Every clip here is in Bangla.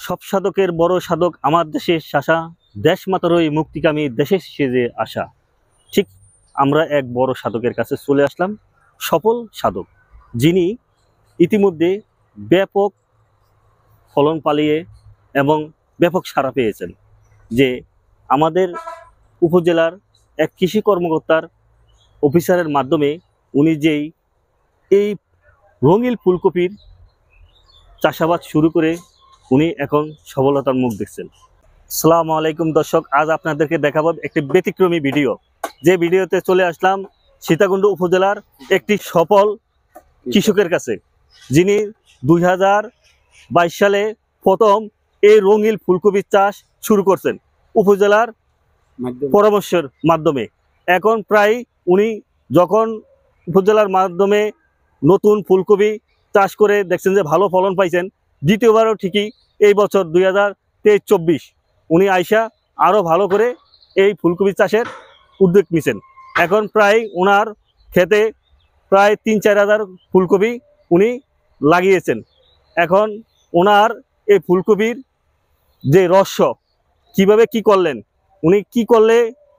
সব সাধকের বড় সাধক আমার দেশের শাসা, দেশ মাতারই মুক্তিকামী দেশে সেজে আসা। ঠিক আমরা এক বড় সাধকের কাছে চলে আসলাম, সফল সাধক, যিনি ইতিমধ্যে ব্যাপক ফলন পালিয়ে এবং ব্যাপক সাড়া পেয়েছেন। যে আমাদের উপজেলার এক কৃষি কর্মকর্তার অফিসারের মাধ্যমে উনি যেই এই রঙিন ফুলকপির চাষাবাদ শুরু করে উনি এখন সফলতার মুখ দেখছেন। আসসালামু আলাইকুম দর্শক, আজ আপনাদেরকে দেখাবো একটি ব্যতিক্রমী ভিডিও। যে ভিডিওতে চলে আসলাম সীতাকুণ্ড উপজেলার একটি সফল কৃষকের কাছে, যিনি 2022 সালে প্রথম এই রঙিন ফুলকপির চাষ শুরু করছেন উপজেলার পরামর্শের মাধ্যমে। এখন প্রায় উনি যখন উপজেলার মাধ্যমে নতুন ফুলকপি চাষ করে দেখছেন যে ভালো ফলন পাইছেন, দ্বিতীয়বারও ঠিকই এই বছর 2023-24 উনি আইসা আরও ভালো করে এই ফুলকপি চাষের উদ্যোগ নিছেন। এখন প্রায় ওনার ক্ষেতে প্রায় 3-4 হাজার ফুলকপি উনি লাগিয়েছেন। এখন ওনার এই ফুলকপির যে রহস্য, কিভাবে কি করলেন, উনি কি করলে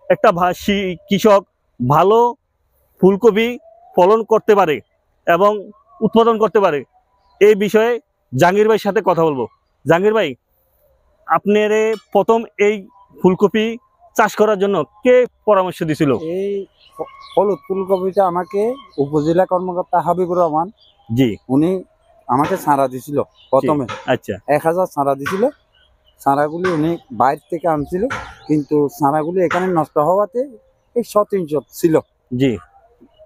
একটা কৃষক ভালো ফুলকপি ফলন করতে পারে এবং উৎপাদন করতে পারে, এই বিষয়ে জাহাঙ্গীর ভাইয়ের সাথে কথা বলবো। জাহাঙ্গীর ভাই, আপনার প্রথম এই ফুলকপি চাষ করার জন্য কে পরামর্শ দিছিল? এই হলুদ ফুলকপিটা আমাকে উপজেলা কর্মকর্তা হাবিবুর রহমান, জি, উনি আমাকে চারা দিছিল প্রথমে। আচ্ছা, 1000 চারা দিছিল। চারাগুলি উনি বাইরে থেকে আনছিল, কিন্তু চারাগুলি এখানে নষ্ট হওয়াতে এই 100-300 ছিল জি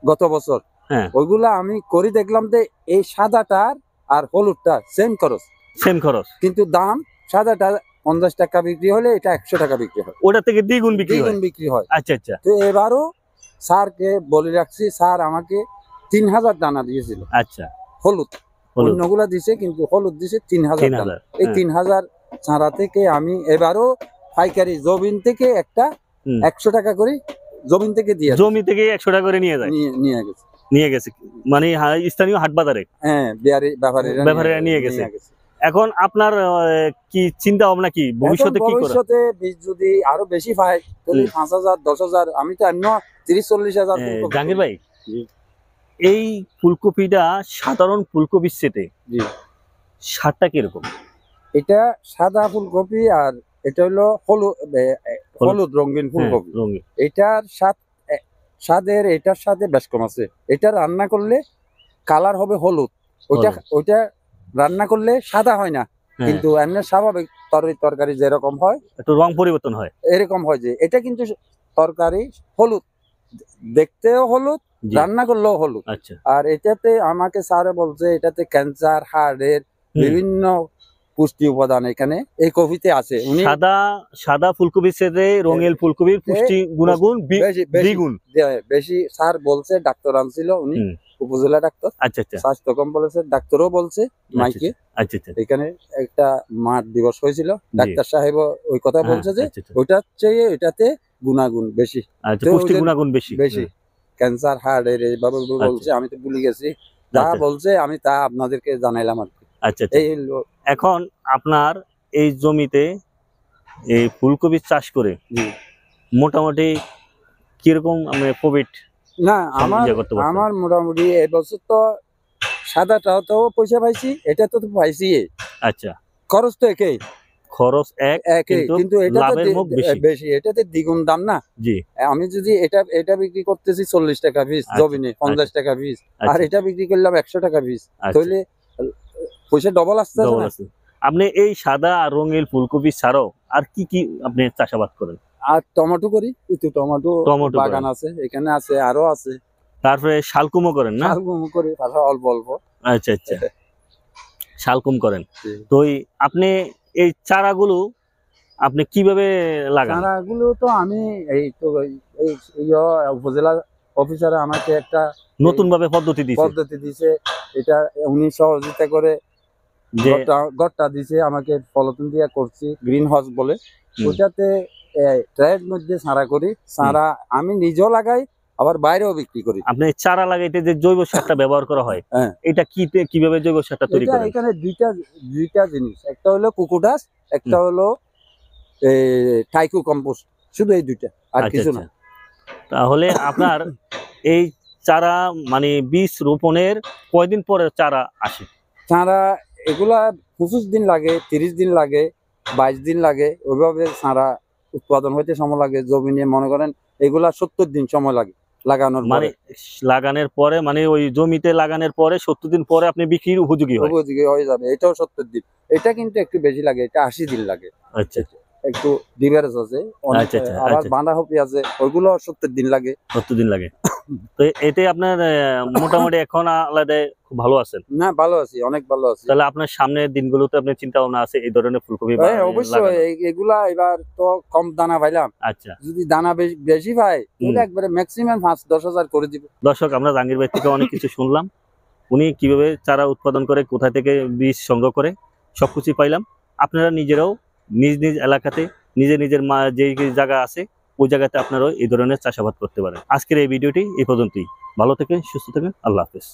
গত বছর। হ্যাঁ, ওইগুলা আমি করে দেখলাম যে এই সাদাটার আর হলুদটা সেম খরচ, কিন্তু দাম সাদাটা 50 টাকা বিক্রি হলে এটা 100 টাকা বিক্রি হয়, ওটা থেকে দ্বিগুণ বিক্রি হয়। আচ্ছা আচ্ছা। তো এবারও স্যারকে বলে রাখছি, স্যার আমাকে 3000 দানা দিয়েছিল। আচ্ছা, হলুদ অন্যগুলা দিছে, কিন্তু হলুদ দিছে 3000 দানা। এই 3000 চারা থেকে আমি এবারও পাইকারি জমিন থেকে একটা 100 টাকা করে জমিন থেকে দিয়ে, জমি থেকে 100 টাকা করে নিয়ে গেছে মানে স্থানীয় হাট বাজারে। হ্যাঁ, ব্যাপারীরা নিয়ে গেছে। এখন আপনার কি চিন্তা ভাবনা, কি ভবিষ্যতে কি করা? ভবিষ্যতে বীজ যদি আরো বেশি পাই তাহলে 5000 10,000, আমি তো অন্য 30-40 হাজার। জাহাঙ্গীর ভাই, এই ফুলকপিটা সাধারণ ফুলকপির চেয়ে স্বাদটা কিরকম? এটা সাদা ফুলকপি আর এটা হলো হলুদ রঙিন ফুলকপি। এটার স্বাদের এটার সাথে বেশ কম আছে। এটা রান্না করলে কালার হবে হলুদ, ওইটা রান্না করলে সাদা হয় না, কিন্তু এমনি স্বাভাবিক তরকারি যেরকম হয় একটু রং পরিবর্তন হয়, এরকম হয়। যে এটা কিন্তু তরকারি হলুদ, দেখতেও হলুদ, রান্না করলেও হলুদ। আচ্ছা। আর এটাতে আমাকে স্যারে বলছে এটাতে ক্যান্সার, হার্টের বিভিন্ন পুষ্টি উপাদান এখানে এই কপিতে আছে। উনি সাদা ফুলকপির সাথে রঙিন ফুলকপির পুষ্টি গুণাগুণ বেশি স্যার বলছে। ডাক্তার আনছিল উনি, উপজেলা ডাক্তার। আচ্ছা আচ্ছা। স্বাস্থ্য কমপ্লেক্সের ডাক্তারও বলছে মাইকে। আচ্ছা আচ্ছা। এখানে একটা মাঠ দিবস হয়েছিল, ডাক্তার সাহেব ওই কথা বলছে যে ওইটার চেয়ে এটাতে গুণাগুণ বেশি, পুষ্টি গুণাগুণ বেশি। ক্যান্সার, হার্টের এইভাবে বলছে। আমি তো ভুলে গেছি, যা বলছে আমি তা আপনাদেরকে জানাইলাম আর কি। আচ্ছা। এখন আপনার এই জমিতে এই ফুলকপি চাষ করে মোটামুটি কিরকম প্রফিট? না, আমার মোটামুটি এবছর তো সাদাটাও তো পয়সা পাইছি, এটা তো পাইছি। আচ্ছা, খরচ তো একই, কিন্তু এটা বেশি, এটাতে দ্বিগুণ দাম না। জি, আমি যদি এটা বিক্রি করতেছি 40 টাকা পিস জমিনে, 50 টাকা পিস, আর এটা বিক্রি করলাম 100 টাকা পিস, তাহলে পয়সা ডবল আসছে। আপনি এই সাদা আর রঙিন ফুলকপি ছাড়াও আর কি কি আপনি চাষাবাদ করেন? আর টমেটো করি, টমেটো বাগান আছে এখানে, আছে আরো আছে। তারপরে শালকুমও করেন না? শালকুম করি অল্প অল্প। আচ্ছা আচ্ছা, শালকুম করেন। তো আপনি এই চারাগুলো আপনি কিভাবে লাগান? চারাগুলো তো আমি এই উপজেলা অফিসার আমাকে একটা নতুন ভাবে পদ্ধতি দিছে। এটা উনি সহযোগিতা করে গড়টা দিছে আমাকে, পলিথিন দিয়ে করছি, গ্রিন হাউস বলে। ওটাতে ট্রের মধ্যে চারা করি। চারা আমি নিজেও লাগাই, আবার বাইরেও বিক্রি করি। আপনি চারা লাগাইতে যে জৈব সারটা ব্যবহার করা হয়, হ্যাঁ। এটা কিভাবে জৈব সারটা তৈরি এটা করেন? এখানে দুইটা জিনিস, একটা হলো কুকুডাস, একটা হলো টাইকো কম্পোস্ট, শুধু এই দুইটা, আর আচ্ছা, কিছু আচ্ছা। না। তাহলে আপনার এই চারা মানে বীজ রোপণের কয়দিন পরে চারা আসে? চারা এগুলা 25 দিন লাগে, 30 দিন লাগে, 22 দিন লাগে, ওইভাবে চারা উৎপাদন হইতে সময় লাগে। জমি নিয়ে মনে করেন এগুলা 70 দিন সময় লাগে লাগানোর মানে পরে। লাগানোর পরে, মানে ওই জমিতে লাগানোর পরে 70 দিন পরে আপনি বিক্রির উপযোগী হয়। উপযোগী হয়ে যাবে, এটাও 70 দিন। এটা কিন্তু একটু বেশি লাগে, এটা 80 দিন লাগে। আচ্ছা, একটু ডিভারেজ আছে অনেক। আচ্ছা, আচ্ছা, আবার আচ্ছা। বাঁধাকপি আছে, ওইগুলো 70 দিন লাগে। 70 দিন লাগে। তো এতে আপনার মোটামুটি এখন আলাদা খুব ভালো আছেন। না, ভালো আছি, অনেক ভালো আছি। তাহলে আপনার সামনের দিনগুলোতে আপনার চিন্তা ভাবনা আছে এই ধরনের ফুলকপি অবশ্যই লাগানোর? এগুলা এবার তো কম দানা পাইলাম, আচ্ছা। যদি দানা বেশি পাই তাহলে একবারে ম্যাক্সিমাম 5-10 হাজার করে দিব। দর্শক, আমরা জাহাঙ্গীর ভাই থেকে অনেক কিছু শুনলাম। উনি কিভাবে চারা উৎপাদন করে, কোথা থেকে বীজ সংগ্রহ করে, সবকিছু পাইলাম। আপনারা নিজেরাও নিজ নিজ এলাকাতে নিজের যে জায়গা আছে ওই জায়গাতে আপনারাও এই ধরনের চাষাবাদ করতে পারেন। আজকের এই ভিডিওটি এই পর্যন্তই। ভালো থাকেন, সুস্থ থাকেন, আল্লাহ হাফেজ।